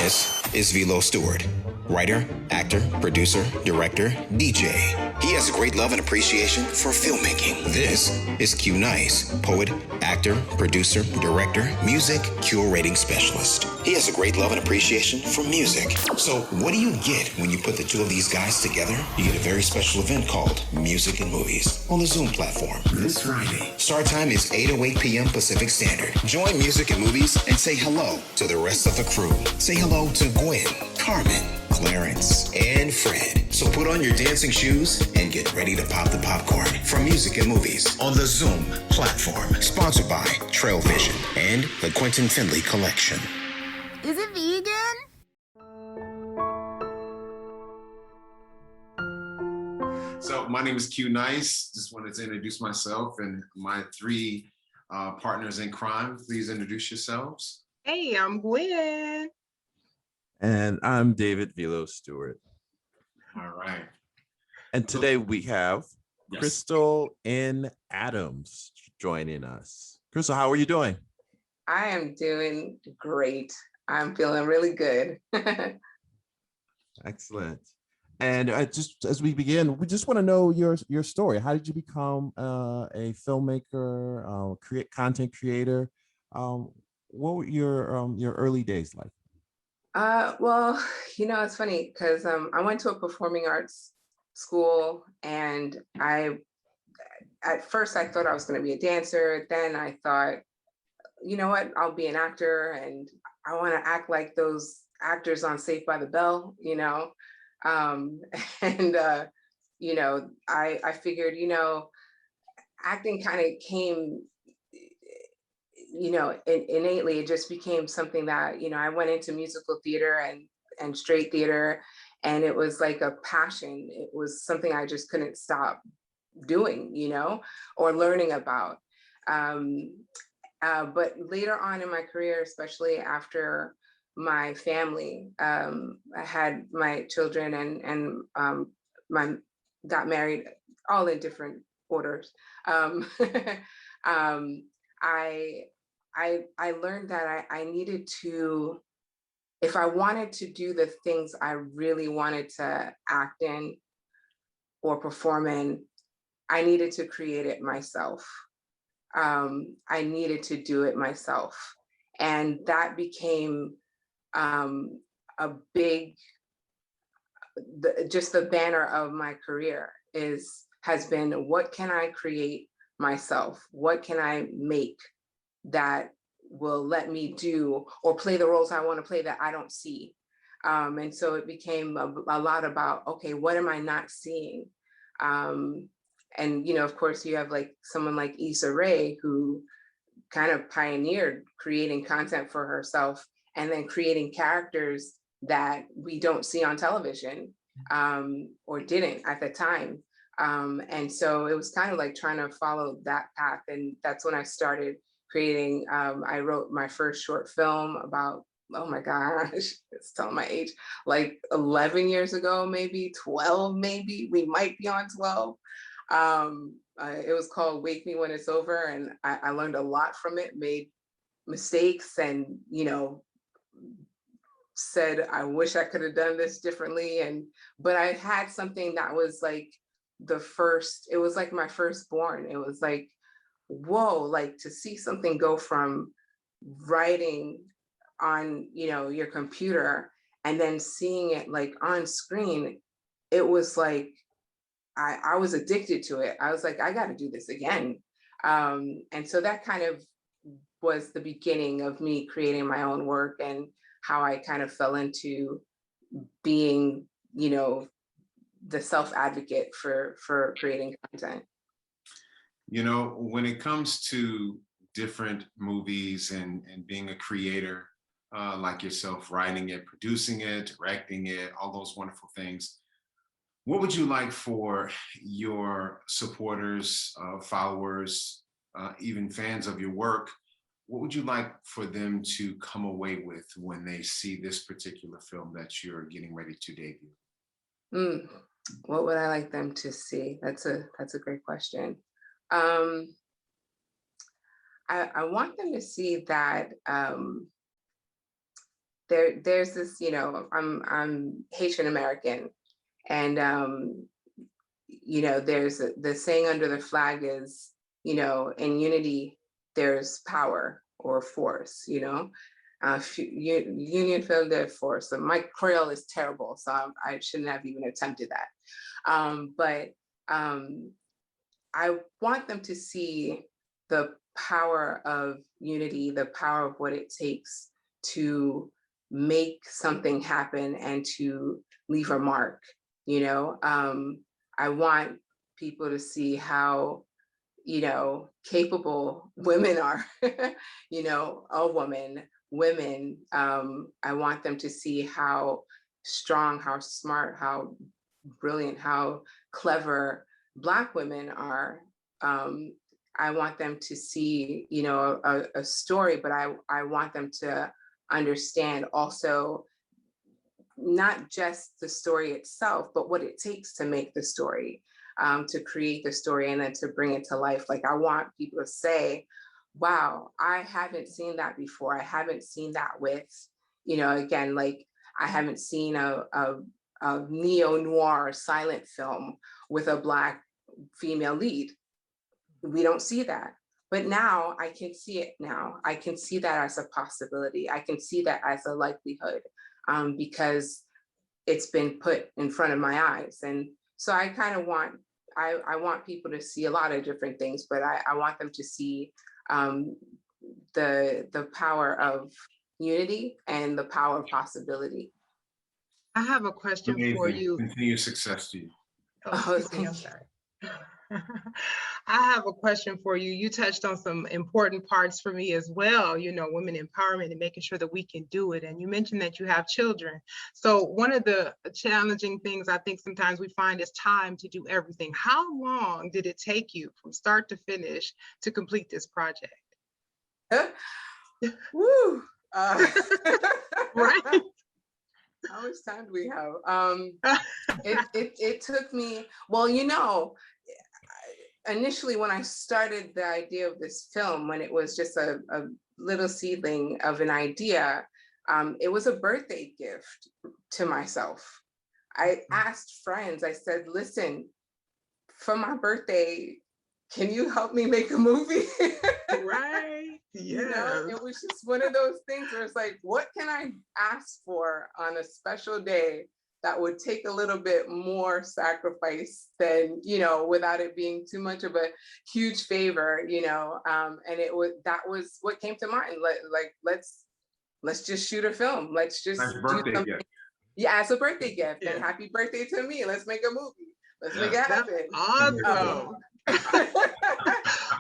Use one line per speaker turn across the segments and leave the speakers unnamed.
This is Velo Stewart, writer, actor, producer, director, DJ. He has a great love and appreciation for filmmaking. This is Q Nice, poet, actor, producer, director, music, curating specialist. He has a great love and appreciation for music. So what do you get when you put the two of these guys together? You get a very special event called Music and Movies on the Zoom platform this Friday. Start time is 8:08 p.m. Pacific Standard. Join Music and Movies and say hello to the rest of the crew. Say hello to Gwen, Carmen, Clarence, and Fred. So put on your dancing shoes and get ready to pop the popcorn from Music and Movies on the Zoom platform. Sponsored by TrillVision and the Quentin Findlay Collection.
Is it vegan?
So my name is Q Nice. Just wanted to introduce myself and my three partners in crime. Please introduce yourselves.
Hey, I'm Gwen.
And I'm David Velo Stewart.
All right.
And today we have
Yes.
Krystle and Adams joining us. Krystle, how are you doing?
I am doing great. I'm feeling really good.
Excellent. And just as we begin, we just want to know your story. How did you become a filmmaker, content creator? What were your early days like?
Well, it's funny because I went to a performing arts school, and at first I thought I was going to be a dancer. Then I thought, you know what, I'll be an actor, and I want to act like those actors on Saved by the Bell, and I figured, acting kind of came, innately. It just became something that, I went into musical theater and straight theater, and it was like a passion. It was something I just couldn't stop doing, or learning about. But later on in my career, especially after my family, I had my children and got married, all in different orders. I learned that I needed to, if I wanted to do the things I really wanted to act in or perform in, I needed to create it myself. I needed to do it myself. And that became a big, just the banner of my career has been, what can I create myself? What can I make that will let me do or play the roles I want to play that I don't see? And so it became a lot about, okay, what am I not seeing? And, of course, you have like someone like Issa Rae, who kind of pioneered creating content for herself and then creating characters that we don't see on television, or didn't at the time. And so it was kind of like trying to follow that path. And that's when I started creating. I wrote my first short film about, oh my gosh, it's telling my age, like 11 years ago, maybe 12, maybe we might be on 12. It was called Wake Me When It's Over. And I learned a lot from it, made mistakes, and, said, I wish I could have done this differently. But I had something that was like it was like my firstborn. It was like, whoa, like to see something go from writing on, your computer and then seeing it like on screen. It was like, I was addicted to it. I was like, I got to do this again. And so that kind of was the beginning of me creating my own work, and how I kind of fell into being, the self-advocate for creating content.
When it comes to different movies and being a creator like yourself, writing it, producing it, directing it, all those wonderful things, what would you like for your supporters, followers, even fans of your work? What would you like for them to come away with when they see this particular film that you're getting ready to debut?
What would I like them to see? That's a great question. I want them to see that there's this, you know, I'm Haitian American, and you know, there's the saying under the flag is, you know, in unity there's power or force, you know. Union film de force. So my Creole is terrible, so I shouldn't have even attempted that. But I want them to see the power of unity, the power of what it takes to make something happen and to leave a mark, you know. I want people to see how, you know, capable women are, you know, a woman, women. I want them to see how strong, how smart, how brilliant, how clever Black women are. I want them to see, you know, a story, but I want them to understand also not just the story itself, but what it takes to make the story, to create the story and then to bring it to life. Like, I want people to say, wow, I haven't seen that before. I haven't seen that with, you know, again, like, I haven't seen a neo-noir silent film with a Black female lead. We don't see that. But now I can see it now. I can see that as a possibility. I can see that as a likelihood, because it's been put in front of my eyes. And so I kind of want, I want people to see a lot of different things, but I want them to see the power of unity and the power of possibility.
I have a question for
Amazing.
you.
Continued success to you.
Oh, excuse me, I'm sorry. I have a question for you. You touched on some important parts for me as well, you know, women empowerment and making sure that we can do it. And you mentioned that you have children. So one of the challenging things I think sometimes we find is time to do everything. How long did it take you from start to finish to complete this project?
Woo!
Right?
How much time do we have? It took me, well, you know, initially when I started the idea of this film, when it was just a little seedling of an idea, it was a birthday gift to myself. I asked friends, I said, listen, for my birthday, can you help me make a movie?
Right.
You know, it was just one of those things where it's like, what can I ask for on a special day that would take a little bit more sacrifice than, you know, without it being too much of a huge favor, you know? And that was what came to mind. Like, let's just shoot a film. Let's just
Nice
do
birthday
something.
gift.
Yeah, as a birthday gift.
Yeah.
And happy birthday to me. Let's make a movie. Let's make it
That's
happen.
awesome.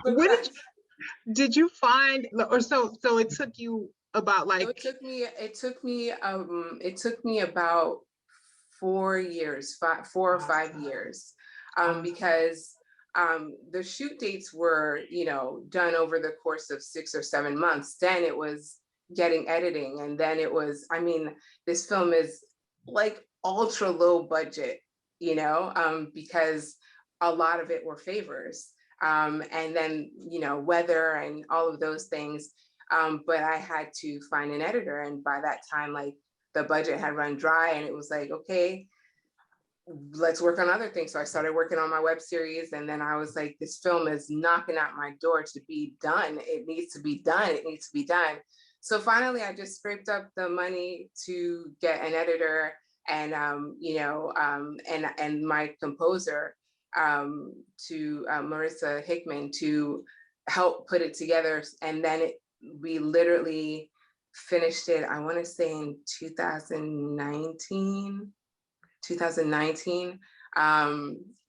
What did you find, or so it took you about like,
it took me about 4 years, 4 or 5 years, because the shoot dates were, you know, done over the course of 6 or 7 months. Then it was getting editing, and then it was, I mean, this film is like ultra low budget, you know, because a lot of it were favors. And then, you know, weather and all of those things. But I had to find an editor. And by that time, like, the budget had run dry, and it was like, okay, let's work on other things. So I started working on my web series. And then I was like, this film is knocking at my door to be done. It needs to be done. It needs to be done. So finally, I just scraped up the money to get an editor and, you know, and my composer, to Marissa Hickman, to help put it together. And then we literally finished it, I want to say in 2019.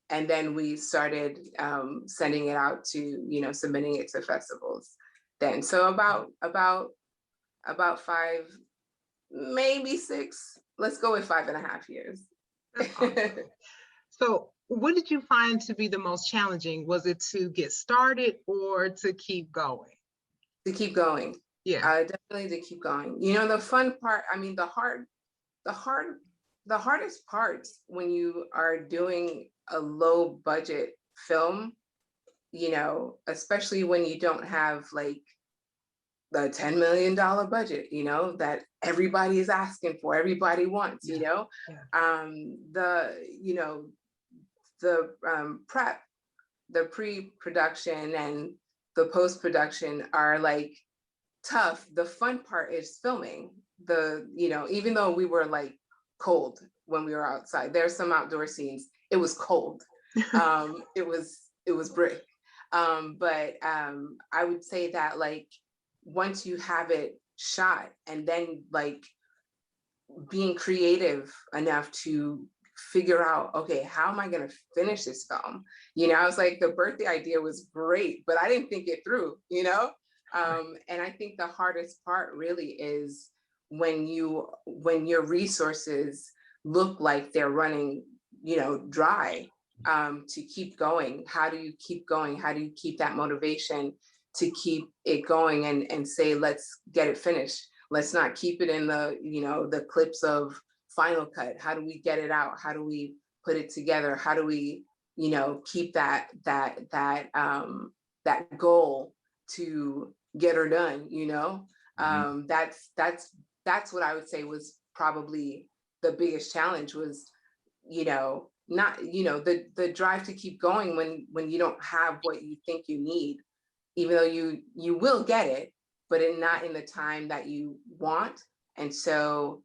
And then we started sending it out to, you know, submitting it to festivals then. So about 5, maybe 6, let's go with 5.5 years.
awesome. So what did you find to be the most challenging? Was it to get started or to keep going?
To keep going.
Yeah.
Definitely to keep going. You know, the fun part, I mean, the hardest parts when you are doing a low budget film, you know, especially when you don't have like the $10 million budget, you know, that everybody is asking for, everybody wants, you know, you know, the prep, the pre-production and the post-production are like tough. The fun part is filming. You know, even though we were like cold when we were outside, there's some outdoor scenes. It was cold. It was brick. But I would say that like once you have it shot and then like being creative enough to figure out, okay, how am I going to finish this film? You know, I was like, the birthday idea was great, but I didn't think it through, you know? And I think the hardest part really is when your resources look like they're running, you know, dry, to keep going. How do you keep going? How do you keep that motivation to keep it going and say, let's get it finished. Let's not keep it in the, you know, the clips of Final Cut. How do we get it out? How do we put it together? How do we, you know, keep that goal to get her done, you know? That's what I would say was probably the biggest challenge was, you know, not, you know, the drive to keep going when you don't have what you think you need, even though you will get it, but not in the time that you want. And so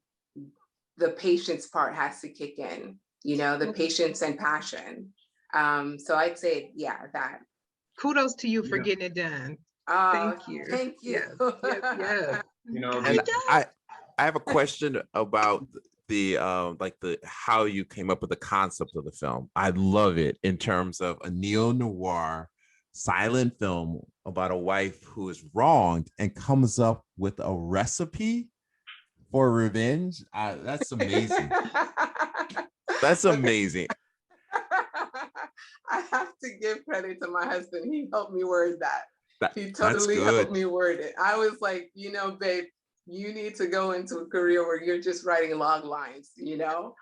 the patience part has to kick in, you know, the patience and passion. So I'd say, yeah, that.
Kudos to you for getting it done. Thank you.
Thank you.
Yes.
You know,
And I have a question about the how you came up with the concept of the film. I love it in terms of a neo-noir silent film about a wife who is wronged and comes up with a recipe for revenge. That's amazing. That's amazing.
I have to give credit to my husband. He helped me word that. He totally
good.
helped me word it. I was like, you know, babe, you need to go into a career where you're just writing log lines, you know?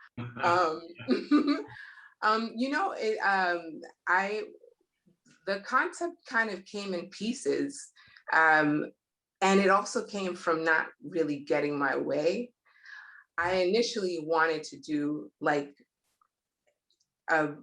You know, the concept kind of came in pieces. And it also came from not really getting my way. I initially wanted to do like a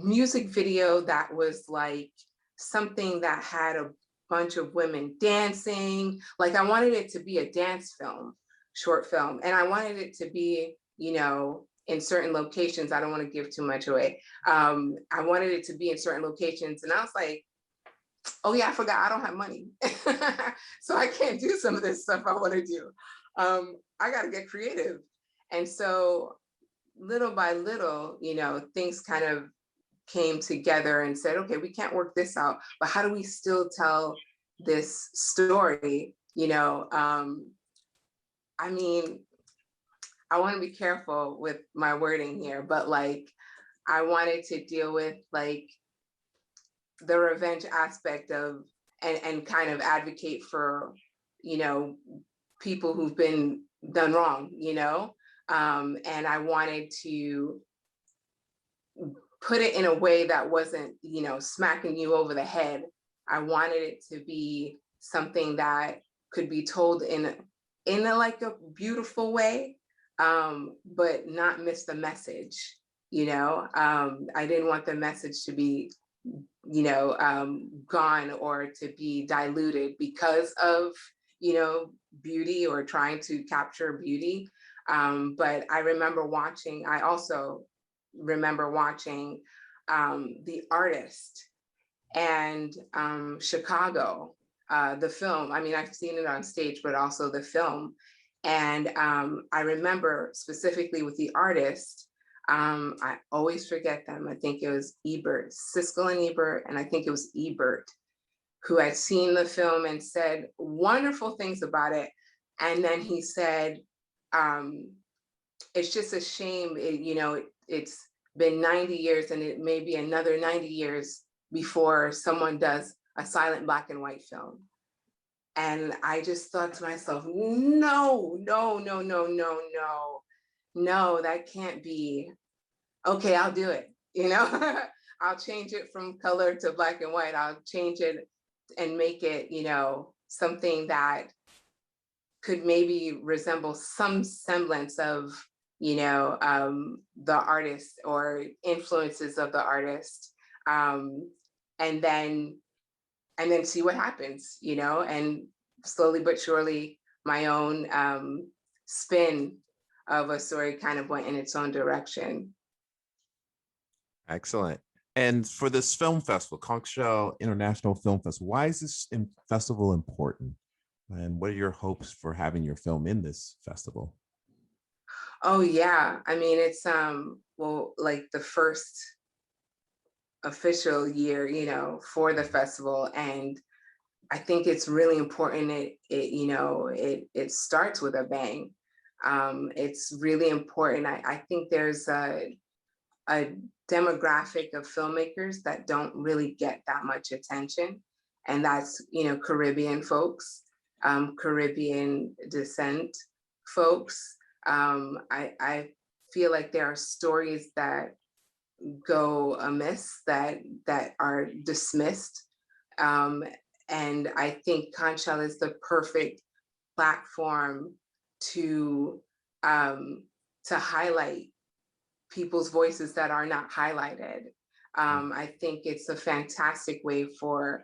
music video that was like something that had a bunch of women dancing. Like I wanted it to be a dance film, short film. And I wanted it to be, you know, in certain locations. I don't want to give too much away. I wanted it to be in certain locations. And I was like, oh yeah, I forgot I don't have money. So I can't do some of this stuff I want to do. I got to get creative. And so little by little, you know, things kind of came together and said, okay, we can't work this out, but how do we still tell this story? You know, I mean, I want to be careful with my wording here, but like, I wanted to deal with like the revenge aspect of, and kind of advocate for, you know, people who've been done wrong, you know? And I wanted to put it in a way that wasn't, you know, smacking you over the head. I wanted it to be something that could be told in a like a beautiful way, but not miss the message, you know? I didn't want the message to be, you know, gone or to be diluted because of, you know, beauty or trying to capture beauty. But I also remember watching The Artist and Chicago, the film. I mean, I've seen it on stage, but also the film. And I remember specifically with The Artist, I always forget them. I think it was Ebert, Siskel and Ebert, and I think it was Ebert, who had seen the film and said wonderful things about it. And then he said, it's just a shame, you know, it's been 90 years and it may be another 90 years before someone does a silent black and white film. And I just thought to myself, no, that can't be. Okay, I'll do it, you know? I'll change it from color to black and white. I'll change it and make it, you know, something that could maybe resemble some semblance of, the artist or influences of the artist, and then see what happens, and slowly but surely my own spin of a story kind of went in its own direction.
Excellent. And for this film festival, Conch International Film Festival, why is this festival important? And what are your hopes for having your film in this festival?
Oh yeah, I mean, it's like the first official year, for the festival, and I think it's really important. It starts with a bang. It's really important. I think there's a demographic of filmmakers that don't really get that much attention, and that's Caribbean folks, Caribbean descent folks. I feel like there are stories that go amiss, that are dismissed, and I think Conch is the perfect platform to highlight people's voices that are not highlighted. I think it's a fantastic way for,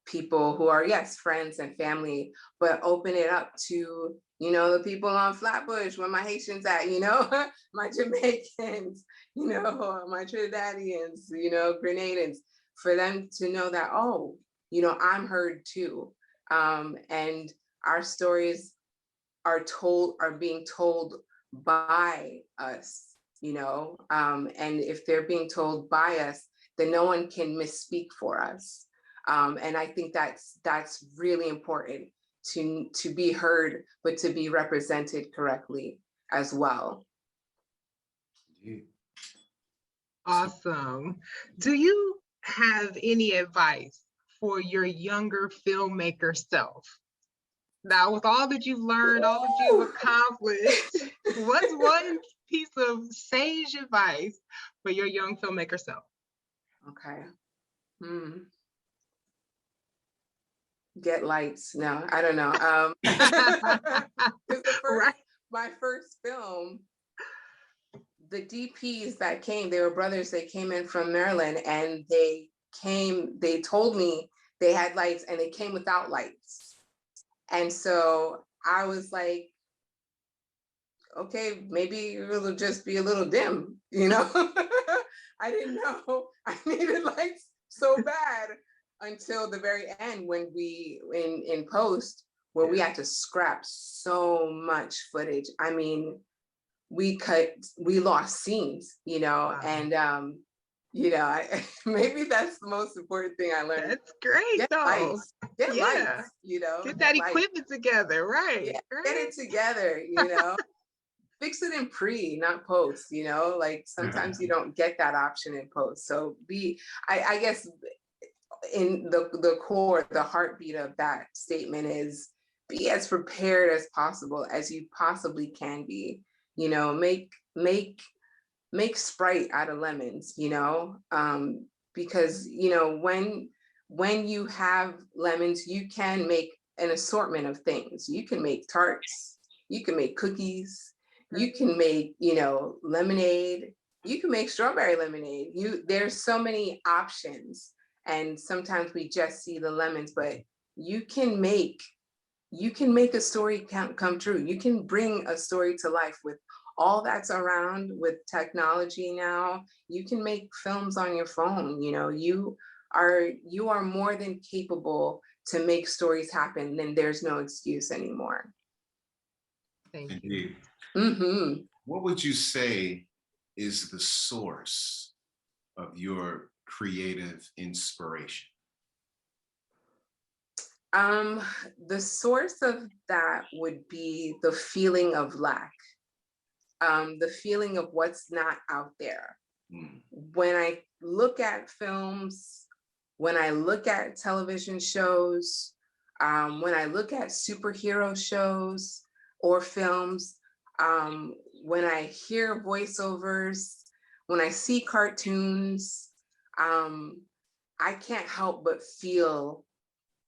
people who are, yes, friends and family, but open it up to, the people on Flatbush, where my Haitians at, my Jamaicans, my Trinidadians, Grenadans, for them to know that, oh, I'm heard too. And our stories are being told by us, and if they're being told by us, then no one can misspeak for us. And I think that's really important to be heard, but to be represented correctly as well.
Awesome. Do you have any advice for your younger filmmaker self? Now, with all that you've learned, all that you've accomplished, what's one piece of sage advice for your young filmmaker self?
Okay. Get lights. No, I don't know. My first film, the DPs that came, they were brothers. They came in from Maryland, and they told me they had lights, and they came without lights. And so I was like, okay, maybe it'll just be a little dim, I didn't know I needed lights so bad until the very end, when we, in post, where we had to scrap so much footage. I mean, we lost scenes,
Wow.
and maybe that's the most important thing I learned.
That's great,
Get
though.
lights, get
Yeah.
lights,
Get that
lights.
equipment together, right?
Yeah,
right?
get it together, fix it in pre, not post, like sometimes you don't get that option in post. So I guess in the core, the heartbeat of that statement is be as prepared as possible as you possibly can be. Make Sprite out of lemons, because when you have lemons, you can make an assortment of things. You can make tarts, you can make cookies, you can make lemonade, you can make strawberry lemonade. There's so many options, and sometimes we just see the lemons, but you can make a story come true. You can bring a story to life with all that's around with technology now. You can make films on your phone. You are more than capable to make stories happen. Then there's no excuse anymore.
Thank you.
Mm-hmm.
What would you say is the source of your creative inspiration?
The source of that would be the feeling of lack, the feeling of what's not out there. When I look at films, when I look at television shows, when I look at superhero shows or films, when I hear voiceovers, when I see cartoons, I can't help but feel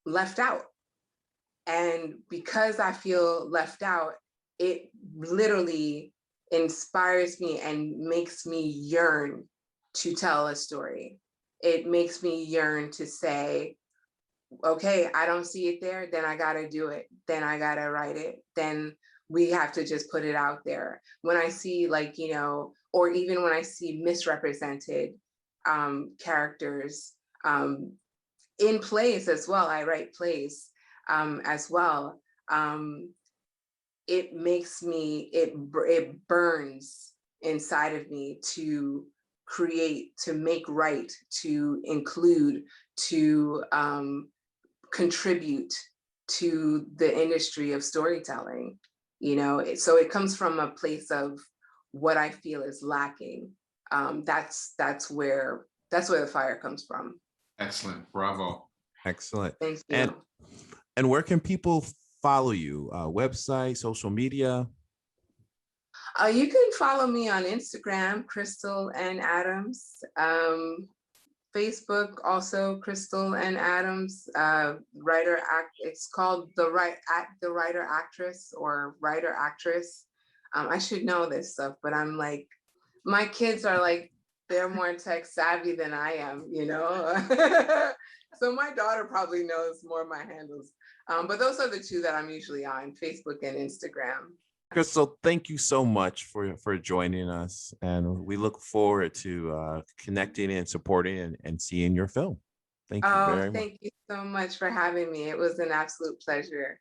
left out. And because I feel left out, it literally inspires me and makes me yearn to tell a story. It makes me yearn to say, okay, I don't see it there, then I gotta do it. Then I gotta write it. Then we have to just put it out there. When I see, like, you know, or even when I see misrepresented characters in plays as well, I write plays as well. It makes me, it burns inside of me to create, to make right, to include, to contribute to the industry of storytelling. You know, so it comes from a place of what I feel is lacking. That's where the fire comes from.
Excellent. Bravo.
Excellent.
Thank you.
And where can people follow you? Website, social media?
You can follow me on Instagram, Krystle and Adams. Facebook, also Krystle and Adams. It's called the Writer Actress or Writer Actress. I should know this stuff, but I'm like, my kids are like, they're more tech savvy than I am, you know? So my daughter probably knows more of my handles. But those are the two that I'm usually on, Facebook and Instagram.
Krystle, thank you so much for joining us. And we look forward to connecting and supporting and seeing your film. Thank you very much.
Thank you so much for having me. It was an absolute pleasure.